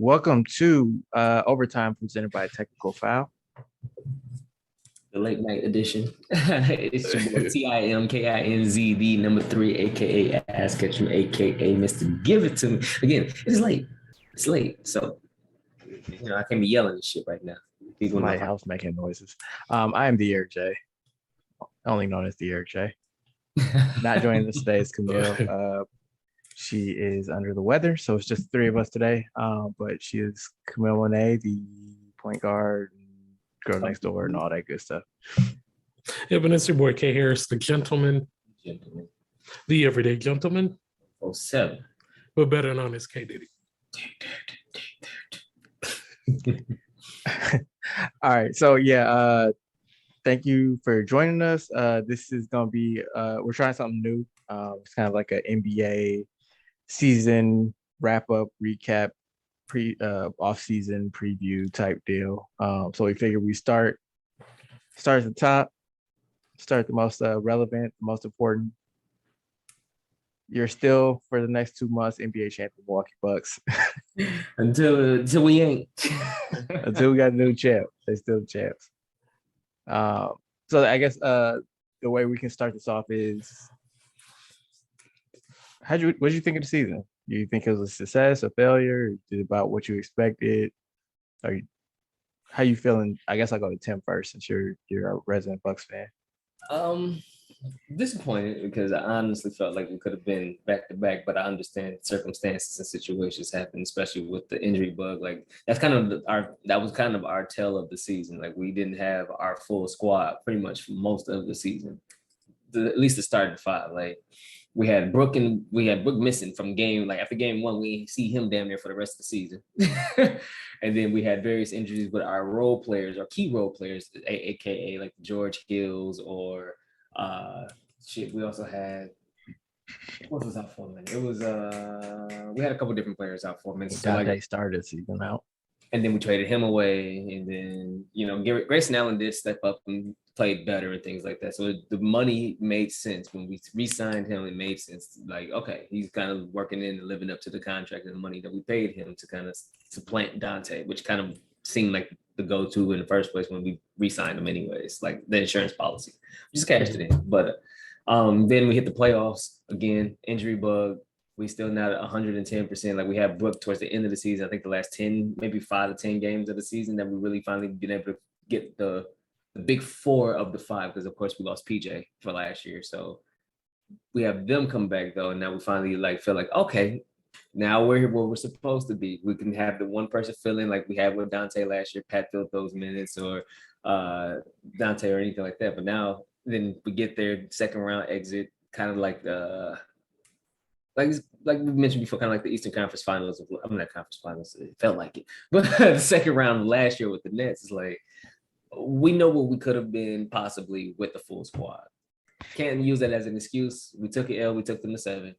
Welcome to Overtime presented by Technical Foul. The late night edition. It's your boy TIMKINZ, the number 3, aka Ass Ketchum, aka Mr. Give It To Me. Again, it's late. It's late. So, I can't be yelling and shit right now. My house making noises. I am the Eric J, only known as the Eric J. Not joining us today is Camille. She is under the weather, so it's just 3 of us today. But she is Camille Monet, the point guard, girl next door, and all that good stuff. Yeah, but it's your boy K Harris, the gentleman, the everyday gentleman. 07. But better known as K Diddy. All right, so thank you for joining us. This is gonna be we're trying something new. It's kind of like an NBA season wrap up recap, off-season preview type deal. So we figured we start at the top, start the most relevant, most important. You're still for the next 2 months NBA champion Milwaukee Bucks. until we ain't. Until we got a new champ. They still the champs. So I guess the way we can start this off is, what did you think of the season? Do you think it was a success, a failure? Is it about what you expected? How you feeling? I guess I'll go to Tim first, since you're a resident Bucks fan. Disappointed, because I honestly felt like we could have been back to back, but I understand circumstances and situations happen, especially with the injury bug. Like that was kind of our tale of the season. Like we didn't have our full squad pretty much for most of the season, at least the starting 5. Like we had Brooke missing from game. Like after game 1, we see him damn near for the rest of the season. And then we had various injuries with our role players, our key role players, aka like George Hills or we also had, what was out for, man? It was we had a couple different players out for, man. So they started season out. And then we traded him away, and then Grayson Allen did step up and played better and things like that. So the money made sense when we re-signed him. It made sense. Like, okay, he's kind of working in and living up to the contract and the money that we paid him to kind of supplant Dante, which kind of seemed like the go-to in the first place when we re-signed him anyways, like the insurance policy. We just cashed it in. But then we hit the playoffs again, injury bug. We still not at 110%. Like we had Brooke towards the end of the season. I think the last 10, maybe 5 to 10 games of the season that we really finally been able to get the big 4 of the 5, because of course we lost PJ for last year. So we have them come back though, and now we finally feel like, okay, now we're here where we're supposed to be. We can have the one person fill in like we had with Dante last year. Pat filled those minutes, or Dante or anything like that. But now then we get there, second round exit, kind of like the like we mentioned before, kind of like the Eastern Conference Finals. I'm not Conference Finals. It felt like it, but the second round last year with the Nets is like, we know what we could have been possibly with the full squad. Can't use that as an excuse. We took an L. We took them to 7,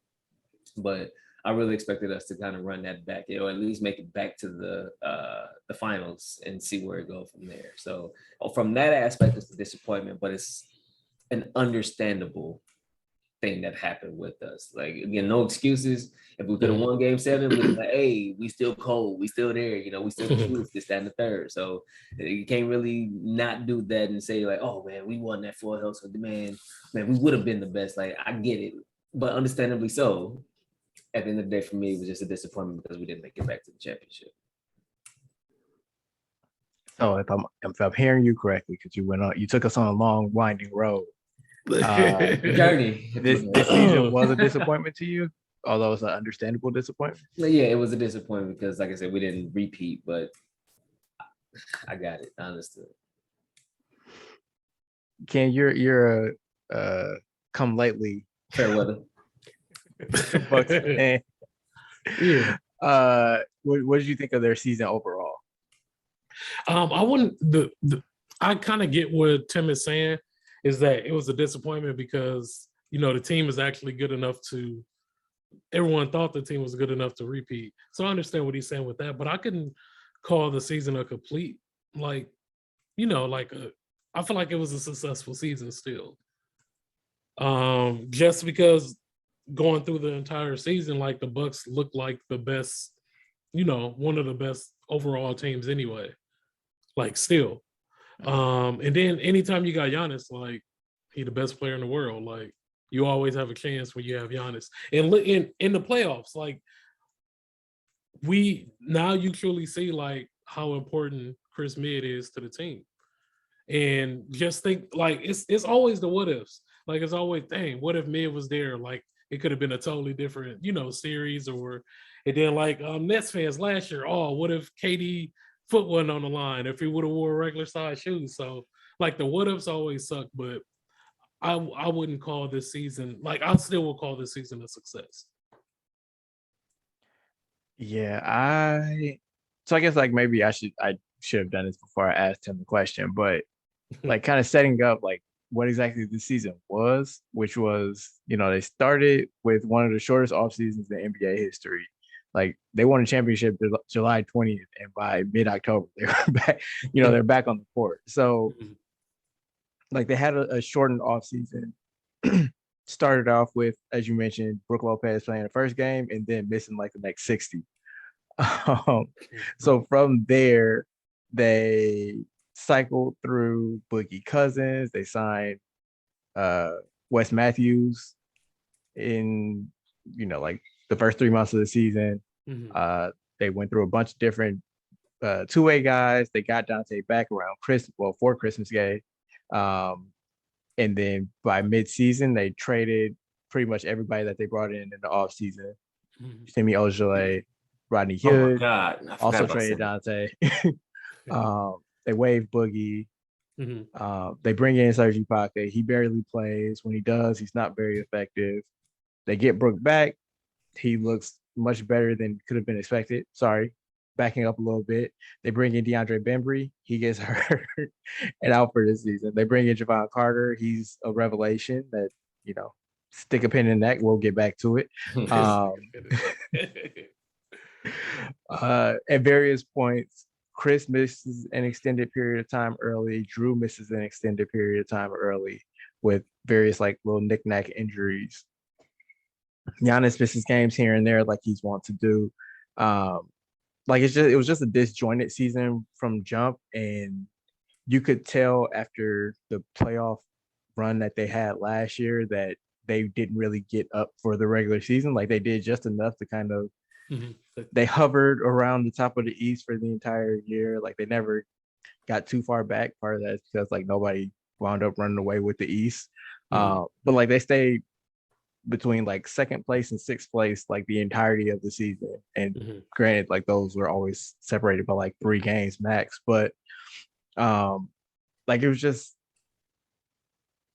but I really expected us to kind of run that back, or at least make it back to the finals and see where it goes from there. So from that aspect, it's a disappointment, but it's an understandable thing that happened with us. Like, again, no excuses. If we could have won game 7, we'd be like, hey, we still cold, we still there, we still this, that, and the third. So you can't really not do that and say like, oh man, we won that full health. So man, we would have been the best. Like, I get it, but understandably so. At the end of the day, for me, it was just a disappointment because we didn't make it back to the championship. So if I'm hearing you correctly, because you took us on a long winding road. Journey. This season was a disappointment to you? although it's an understandable disappointment. But yeah, it was a disappointment because, like I said, we didn't repeat, but I got it. I understood. Ken, you're a come lately Fair weather. Bucks fan. Yeah. What did you think of their season overall? I wouldn't I kind of get what Tim is saying, is that it was a disappointment because the team is actually good enough to, everyone thought the team was good enough to repeat. So I understand what he's saying with that, but I couldn't call the season a complete, I feel like it was a successful season still. Just because going through the entire season, like the Bucks looked like the best, one of the best overall teams anyway. Like still. And then anytime you got Giannis, like he the best player in the world, like you always have a chance when you have Giannis. And in the playoffs, like you truly see like how important Chris Mid is to the team. And just think, like it's always the what ifs. Like it's always, dang, what if Mid was there? Like it could have been a totally different, series. Or and then like Nets fans last year, oh, what if KD foot wasn't on the line if he would have wore regular size shoes? So like the what ifs always suck, but I wouldn't call this season, like I still will call this season a success. Yeah, so I guess like maybe I should have done this before I asked him the question, but like kind of setting up like what exactly the season was, which was, they started with one of the shortest off seasons in NBA history. Like they won a championship July 20th, and by mid-October they were back, they're back on the court. So like they had a shortened off season. Started off with, as you mentioned, Brook Lopez playing the first game and then missing like the next 60. So from there, they cycled through Boogie Cousins. They signed Wes Matthews in, like the first 3 months of the season. They went through a bunch of different two-way guys. They got Dante back around for Christmas Day. And then by mid-season, they traded pretty much everybody that they brought in the offseason. Semi Ojeleye, Rodney Hood. Oh my God. Also traded Dante. They waived Boogie. They bring in Serge Ibaka. He barely plays. When he does, he's not very effective. They get Brook back. He looks much better than could have been expected. Sorry, backing up a little bit. They bring in DeAndre Bembry. He gets hurt and out for this season. They bring in Javon Carter. He's a revelation that, stick a pin in that. We'll get back to it. At various points, Chris misses an extended period of time early. Drew misses an extended period of time early with various like little knick-knack injuries. Giannis misses games here and there like he's wont to do. Like it was just a disjointed season from jump, and you could tell after the playoff run that they had last year that they didn't really get up for the regular season. Like they did just enough to kind of they hovered around the top of the East for the entire year. Like they never got too far back. Part of that is because like nobody wound up running away with the East. But like they stayed between like second place and sixth place like the entirety of the season. And granted, like those were always separated by like 3 games max. But like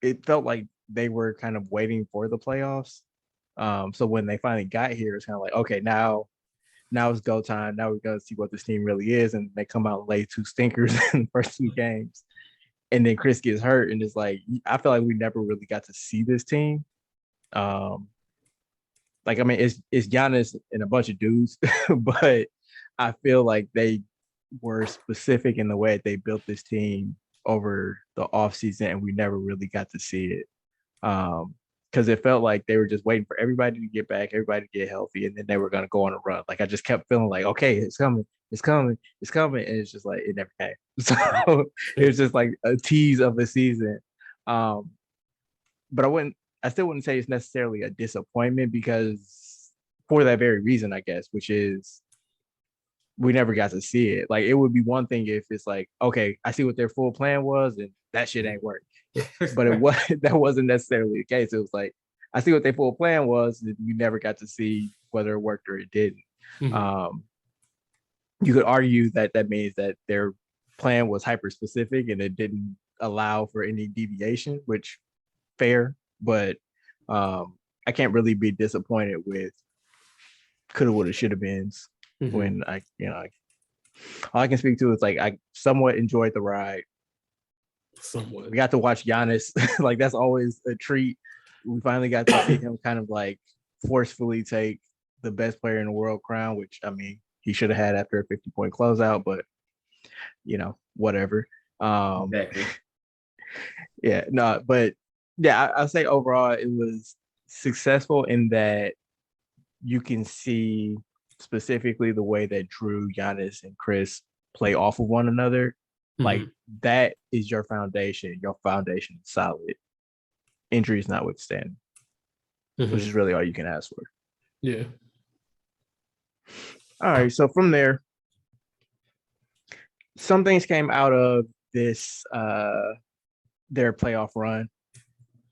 it felt like they were kind of waiting for the playoffs. So when they finally got here, it's kind of like, okay, now it's go time. Now we're gonna see what this team really is. And they come out and lay 2 stinkers in the first 2 games. And then Chris gets hurt, and it's like I feel like we never really got to see this team. Like I mean, it's Giannis and a bunch of dudes, but I feel like they were specific in the way they built this team over the offseason, and we never really got to see it. Because it felt like they were just waiting for everybody to get back, everybody to get healthy, and then they were going to go on a run. Like I just kept feeling like, okay, it's coming, and it's just like it never came. So it was just like a tease of the season. But I still wouldn't say it's necessarily a disappointment because for that very reason, I guess, which is we never got to see it. Like it would be one thing if it's like, okay, I see what their full plan was, and that shit ain't work. But that wasn't necessarily the case. It was like, I see what their full plan was. That you never got to see whether it worked or it didn't. Mhm. You could argue that that means that their plan was hyper specific and it didn't allow for any deviation, which fair, but I can't really be disappointed with coulda, woulda, shoulda beens Mhm. when all I can speak to is like I somewhat enjoyed the ride. Somewhat. We got to watch Giannis, like that's always a treat. We finally got to see him kind of like forcefully take the best player in the world crown, which I mean he should have had after a 50-point closeout, but whatever. Exactly. Yeah, no, but yeah, I'll say overall it was successful in that you can see specifically the way that Drew, Giannis, and Chris play off of one another. Like Mhm. that is your foundation. Your foundation is solid. Injuries notwithstanding, which Mhm. is really all you can ask for. Yeah. All right, so from there, some things came out of this their playoff run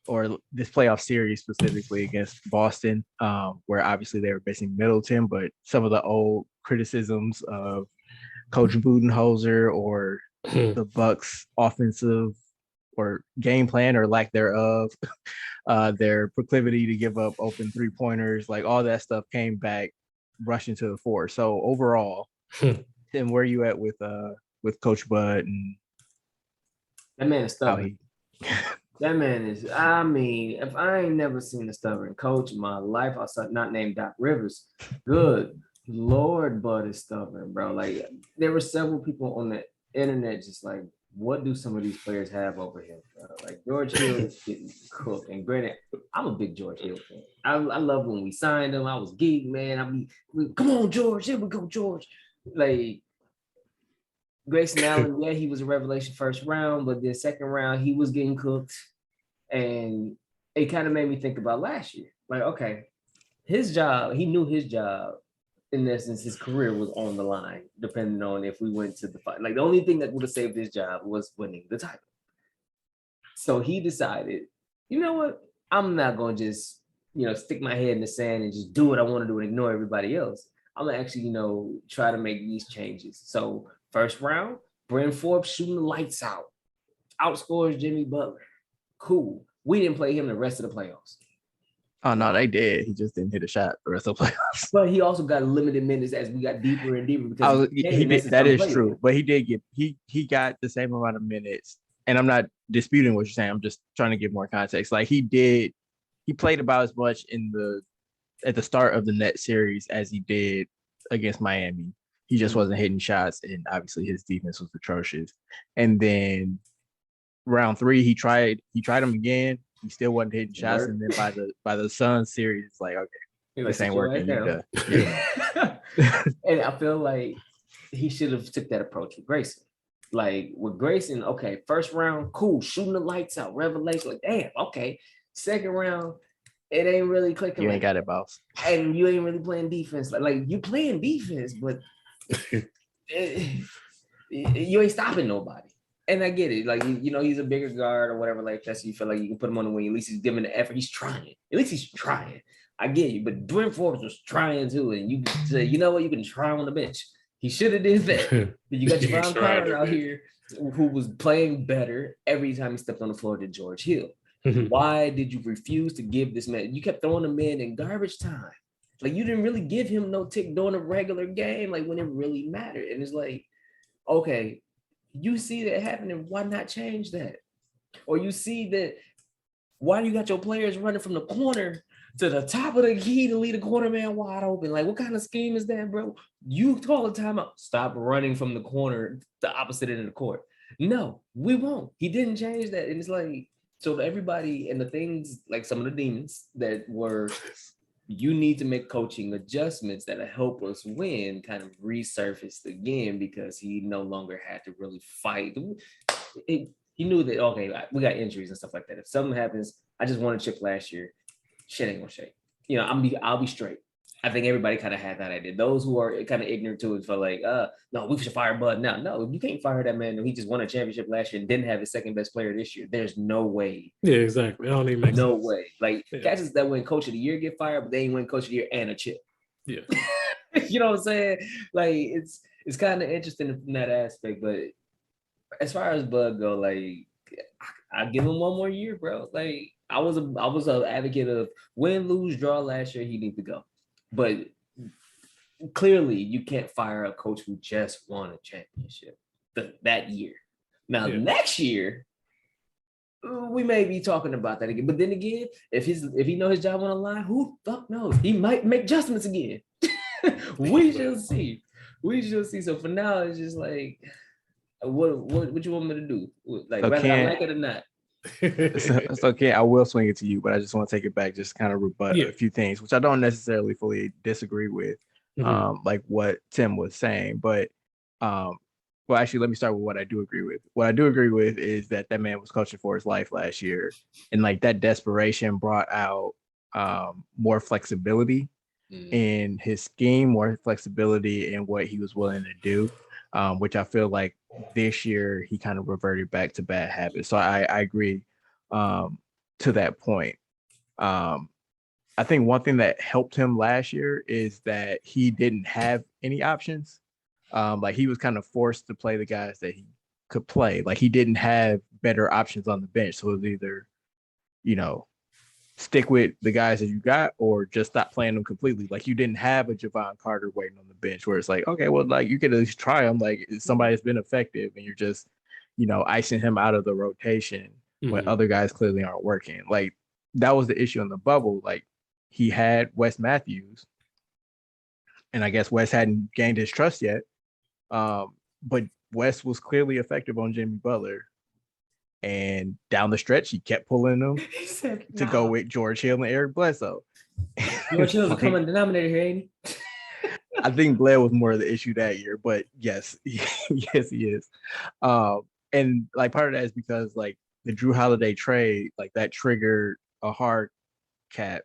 or this playoff series specifically against Boston, where obviously they were missing Middleton, but some of the old criticisms of Coach Budenholzer or the Bucks offensive or game plan or lack thereof, their proclivity to give up open 3-pointers, like all that stuff came back rushing to the fore. So overall, Tim, where are you at with Coach Bud and That man is how stubborn. he That man is, I mean, if I ain't never seen a stubborn coach in my life, I'll not named Doc Rivers. Good Lord, Bud is stubborn, bro. Like, there were several people on the internet just like, what do some of these players have over him? Like, George Hill is getting cooked. And granted, I'm a big George Hill fan. I love when we signed him. I was geek, man. Come on, George. Here we go, George. Like, Grayson Allen, yeah, he was a revelation first round, but then second round, he was getting cooked. And it kind of made me think about last year. Like, okay, his job, he knew his job. In essence, his career was on the line, depending on if we went to the fight. Like, the only thing that would have saved his job was winning the title. So he decided, you know what? I'm not going to just, stick my head in the sand and just do what I want to do and ignore everybody else. I'm going to actually, try to make these changes. So, first round, Bryn Forbes shooting the lights out, outscores Jimmy Butler. Cool. We didn't play him the rest of the playoffs. Oh no, they did. He just didn't hit a shot the rest of the playoffs. But he also got limited minutes as we got deeper and deeper because he did. That is true, but he did get he got the same amount of minutes. And I'm not disputing what you're saying. I'm just trying to give more context. Like he played about as much at the start of the net series as he did against Miami. He just wasn't hitting shots, and obviously his defense was atrocious. And then round 3, he tried him again. He still wasn't hitting shots, and then by the Suns series, it's like, okay, this ain't working. You done. Yeah. And I feel like he should have took that approach with Grayson. Like with Grayson, okay, first round, cool, shooting the lights out, revelation. Like, damn, okay. Second round, it ain't really clicking. You ain't got it, boss. And you ain't really playing defense. Like you playing defense, but you ain't stopping nobody. And I get it. Like, he's a bigger guard or whatever like that. So you feel like you can put him on the wing. At least he's giving the effort. He's trying. At least he's trying. I get you. But Bryn Forbes was trying too. And you say, you know what? You can try on the bench. He should have did that. But you got Javon Carter out here who was playing better every time he stepped on the floor than George Hill. Why did you refuse to give this man? You kept throwing him in garbage time. Like, you didn't really give him no tick during a regular game, like when it really mattered. And it's like, okay, you see that happening, why not change that? Or you see that, why you got your players running from the corner to the top of the key to leave the corner man wide open? Like, what kind of scheme is that, bro? You call a timeout. Stop running from the corner, the opposite end of the court. No, we won't. He didn't change that. And it's like, so everybody and the things, like some of the demons that were, you need to make coaching adjustments that help us win, kind of resurfaced again because he no longer had to really fight. He knew that, okay, we got injuries and stuff like that. If something happens, I just won a chip last year. Shit ain't gonna shake. I'll be straight. I think everybody kind of had that idea. Those who are kind of ignorant to it felt like, no, we should fire Bud now. No, you can't fire that man. He just won a championship last year and didn't have his second best player this year. There's no way. Yeah, exactly. It don't even make no sense. way. Like catches that win coach of the year get fired, but they ain't win coach of the year and a chip. Yeah. You know what I'm saying? Like it's kind of interesting from that aspect. But as far as Bud go, like I give him one more year, bro. Like I was an advocate of win, lose, draw last year. He needs to go. But clearly, you can't fire a coach who just won a championship that year. Now, next year, we may be talking about that again. But then again, if he know his job on the line, who the fuck knows? He might make adjustments again. We shall see. We shall see. So for now, it's just like, what you want me to do? Like, whether I like it or not. It's okay. I will swing it to you, but I just want to take it back, just kind of rebut a few things, which I don't necessarily fully disagree with, like what Tim was saying. But, well, actually, let me start with what I do agree with. What I do agree with is that man was coaching for his life last year, and like that desperation brought out more flexibility in his scheme, more flexibility in what he was willing to do, which I feel like this year he kind of reverted back to bad habits. So I agree to that point. I think one thing that helped him last year is that he didn't have any options. Like he was kind of forced to play the guys that he could play. Like he didn't have better options on the bench. So it was either, stick with the guys that you got or just stop playing them completely. Like you didn't have a Javon Carter waiting on the bench where it's like, okay, well, like you could at least try him. Like somebody's been effective and you're just, icing him out of the rotation when other guys clearly aren't working. Like that was the issue in the bubble. Like he had Wes Matthews and I guess Wes hadn't gained his trust yet. But Wes was clearly effective on Jimmy Butler. And down the stretch, he kept pulling them to go with George Hill and Eric Bledsoe. George Hill's a common denominator here, ain't he? I think Bled was more of the issue that year, but yes, yes, he is. And like part of that is because like the Drew Holiday trade, like that triggered a hard cap.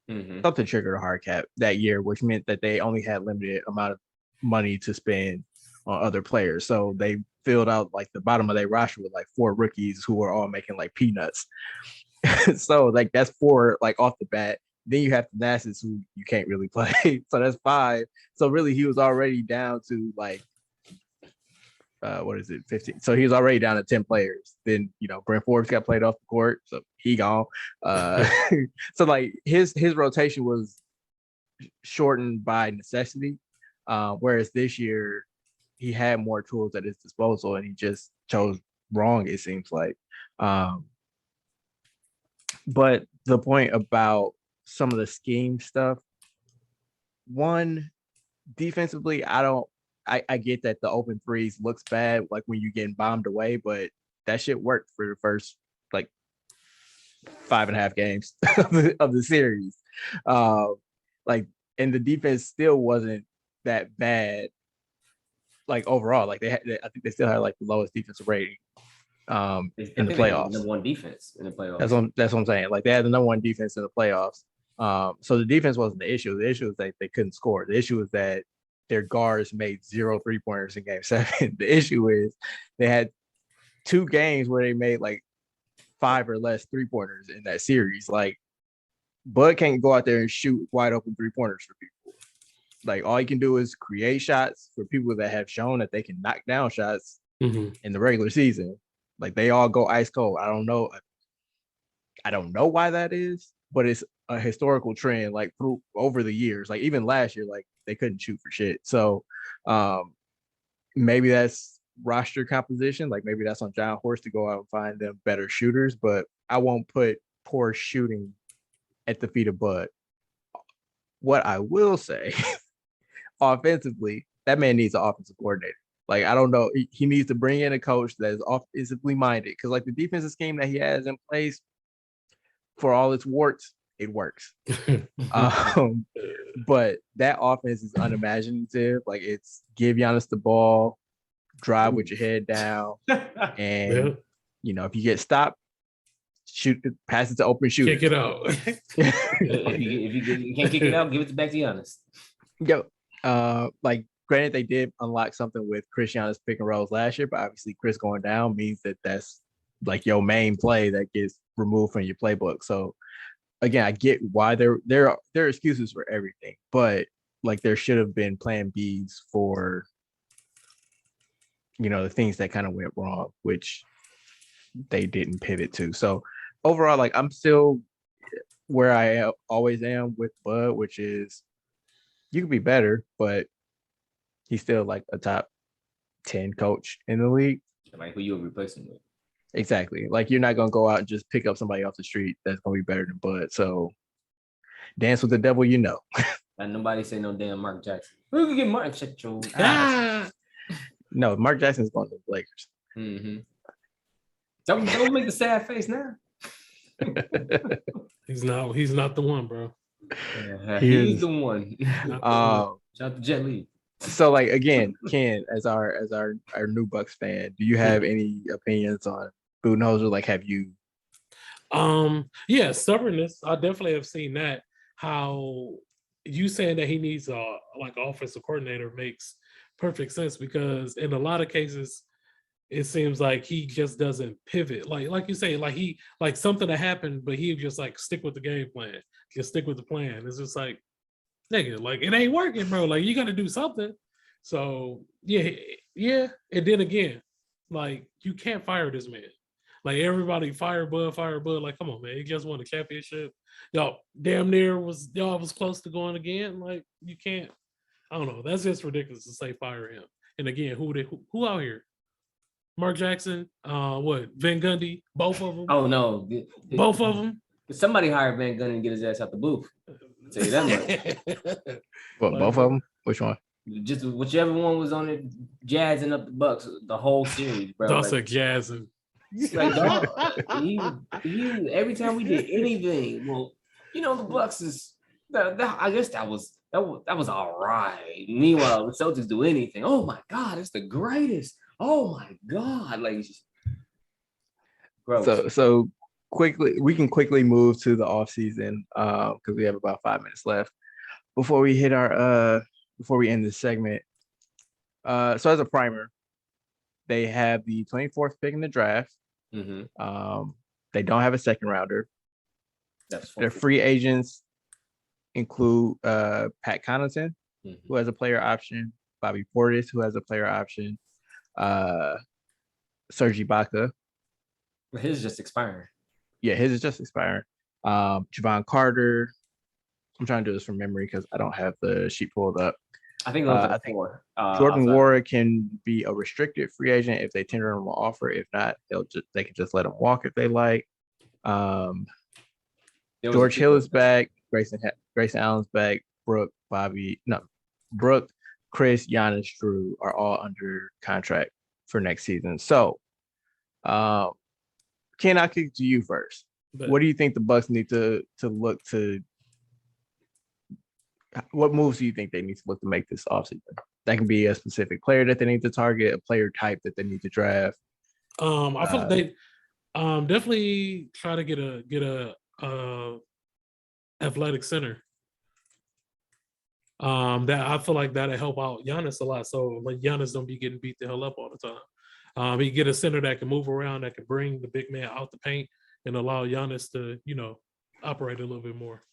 Something triggered a hard cap that year, which meant that they only had limited amount of money to spend on other players. So they filled out like the bottom of their roster with like 4 rookies who were all making like peanuts. So like that's 4 like off the bat. Then you have Thanasis who you can't really play. So that's 5. So really he was already down to like 15. So he was already down to 10 players. Then Brent Forbes got played off the court, so he gone. So like his rotation was shortened by necessity. Whereas this year he had more tools at his disposal and he just chose wrong, it seems like. But the point about some of the scheme stuff, one, defensively, I get that the open threes looks bad, like when you're getting bombed away, but that shit worked for the first like 5.5 games of the series. And the defense still wasn't that bad. Like overall, like I think they still had like the lowest defensive rating in the playoffs. Number 1 defense in the playoffs. That's what I'm saying. Like they had the number 1 defense in the playoffs. So the defense wasn't the issue. The issue was that they couldn't score. The issue was that their guards made 0 3-pointers in Game 7. The issue is they had 2 games where they made like 5 or less 3-pointers in that series. Like Bud can't go out there and shoot wide open 3-pointers for people. Like all you can do is create shots for people that have shown that they can knock down shots in the regular season. Like they all go ice cold. I don't know why that is, but it's a historical trend. Like through over the years, like even last year, like they couldn't shoot for shit. So maybe that's roster composition. Like maybe that's on John Horst to go out and find them better shooters. But I won't put poor shooting at the feet of Bud. What I will say. Offensively, that man needs an offensive coordinator. Like, I don't know. He needs to bring in a coach that is offensively minded because, like, the defensive scheme that he has in place, for all its warts, it works. But that offense is unimaginative. Like, it's give Giannis the ball, drive with your head down, and, if you get stopped, shoot, pass it to open shooters. Kick it out. If you can't kick it out, give it back to Giannis. Yo, like granted, they did unlock something with Chris Giannis pick and rolls last year, but obviously Chris going down means that that's like your main play that gets removed from your playbook. So again, I get why there are excuses for everything, but like there should have been plan Bs for the things that kind of went wrong, which they didn't pivot to. So overall, like I'm still where I always am with Bud, which is you could be better, but he's still like a top 10 coach in the league. Like who you replace him with? Exactly. Like you're not gonna go out and just pick up somebody off the street that's gonna be better than Bud. So dance with the devil, And nobody say no damn Mark Jackson. Who can get Mark? Shut your ass. No, Mark Jackson's going to the Lakers. Mm-hmm. Don't make the sad face now. He's not the one, bro. He's the one. Shout out to Jet Li. So like again, Ken, as our new Bucks fan, do you have any opinions on Budenholzer? Like have you yeah, stubbornness. I definitely have seen that. How you saying that he needs a like offensive coordinator makes perfect sense, because in a lot of cases it seems like he just doesn't pivot. Like you say, like something that happened, but he just like stick with the game plan, just stick with the plan. It's just like, nigga, like it ain't working, bro. Like you got to do something. So yeah. And then again, like you can't fire this man. Like everybody fire Bud. Like, come on, man. He just won the championship. Y'all was close to going again. Like you can't. I don't know. That's just ridiculous to say fire him. And again, who out here? Mark Jackson, what? Van Gundy, both of them. Oh no, both of them. Somebody hired Van Gundy and get his ass out the booth. I'll tell you that much. What, both of them? Which one? Just whichever one was on it, jazzing up the Bucks the whole series, bro. Don't say jazzing. Like dog, he every time we did anything, well, the Bucks is. I guess that was all right. Meanwhile, the Celtics do anything. Oh my God, it's the greatest. Oh my God, like gross. So we can quickly move to the offseason because we have about 5 minutes left before we hit before we end this segment. So as a primer, they have the 24th pick in the draft. Mm-hmm. They don't have a second rounder. Their free agents include Pat Connaughton, who has a player option, Bobby Portis, who has a player option, Serge Ibaka. His is just expiring. Yeah, his is just expiring. Javon Carter. I'm trying to do this from memory because I don't have the sheet pulled up. I think those are four. Jordan Nwora can be a restricted free agent if they tender him an offer. If not, they can just let him walk if they like. George Hill is back. Grayson Allen's back. Brooke, Chris, Giannis, Drew are all under contract for next season. So, Ken, I'll kick to you first. What do you think the Bucks need to look to? What moves do you think they need to look to make this offseason? That can be a specific player that they need to target, a player type that they need to draft. I feel like they definitely try to get a athletic center. That I feel like that'll help out Giannis a lot. So like Giannis don't be getting beat the hell up all the time. He get a center that can move around, that can bring the big man out the paint and allow Giannis to, operate a little bit more.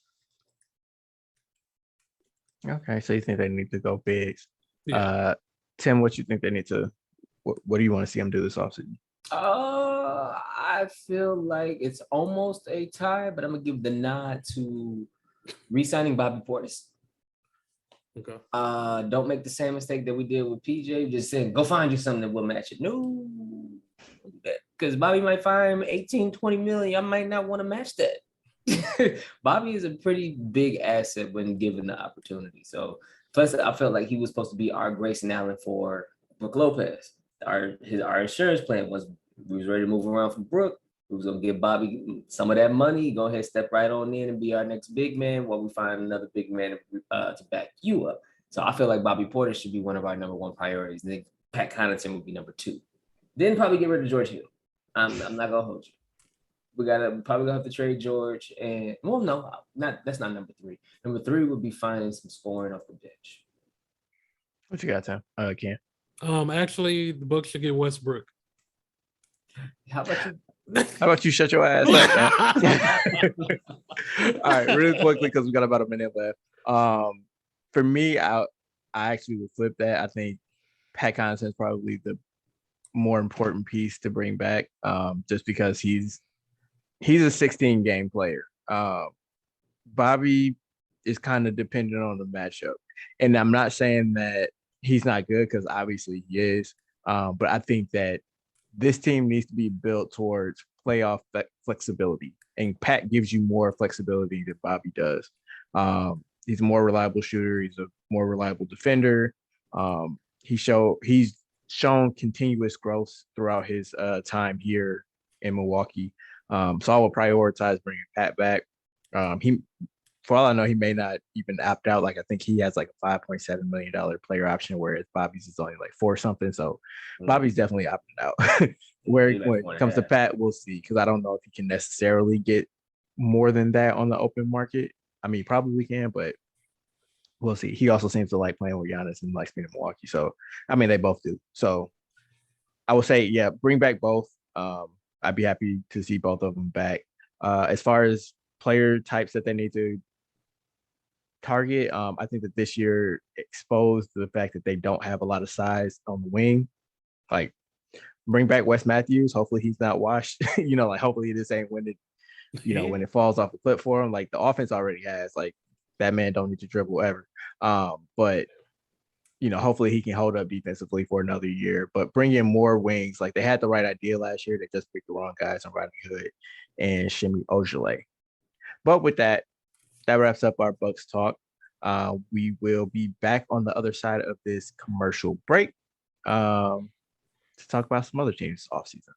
Okay, so you think they need to go bigs. Yeah. Tim, what you think they need to what do you want to see them do this offseason? I feel like it's almost a tie, but I'm gonna give the nod to re-signing Bobby Portis. Okay. Don't make the same mistake that we did with PJ. Just saying, go find you something that will match it. No, because Bobby might find 18, 20 million. I might not want to match that. Bobby is a pretty big asset when given the opportunity. So plus I felt like he was supposed to be our Grayson Allen for Brook Lopez. Our insurance plan was we was ready to move around from Brook. We was gonna give Bobby some of that money. Go ahead, step right on in and be our next big man while we find another big man to back you up. So I feel like Bobby Porter should be one of our number one priorities. Then Pat Connaughton would be number two. Then probably get rid of George Hill. I'm not gonna hold you. We gotta probably gonna have to trade George and no, that's not number 3. Number 3 would be finding some scoring off the bench. What you got, Tim? Ken. Actually, the Bucks should get Westbrook. How about you? How about you shut your ass up, man? All right, really quickly because we got about a minute left. For me, I actually would flip that. I think Pat Connaughton is probably the more important piece to bring back, just because he's a 16 game player. Bobby is kind of dependent on the matchup, and I'm not saying that he's not good because obviously he is, but I think that this team needs to be built towards playoff flexibility, and Pat gives you more flexibility than Bobby does. He's a more reliable shooter. He's a more reliable defender. He's shown continuous growth throughout his time here in Milwaukee. So I will prioritize bringing Pat back. He, for all I know, he may not even opt out. Like I think he has like a $5.7 million player option, whereas Bobby's is only like 4 something. So Bobby's definitely opting out. When it comes to Pat, we'll see, because I don't know if he can necessarily get more than that on the open market. I mean, probably can, but we'll see. He also seems to like playing with Giannis and likes being in Milwaukee. So, I mean, they both do. So, I would say, yeah, bring back both. I'd be happy to see both of them back. As far as player types that they need to target, I think that this year exposed the fact that they don't have a lot of size on the wing. Like, bring back Wes Matthews. Hopefully, he's not washed. Like hopefully this ain't when when it falls off the cliff for him. Like the offense already has, like, that man don't need to dribble ever. But hopefully he can hold up defensively for another year. But bring in more wings. Like they had the right idea last year. They just picked the wrong guys on Rodney Hood and Shimmy Ojale. But with that, that wraps up our Bucks talk. We will be back on the other side of this commercial break to talk about some other teams off season.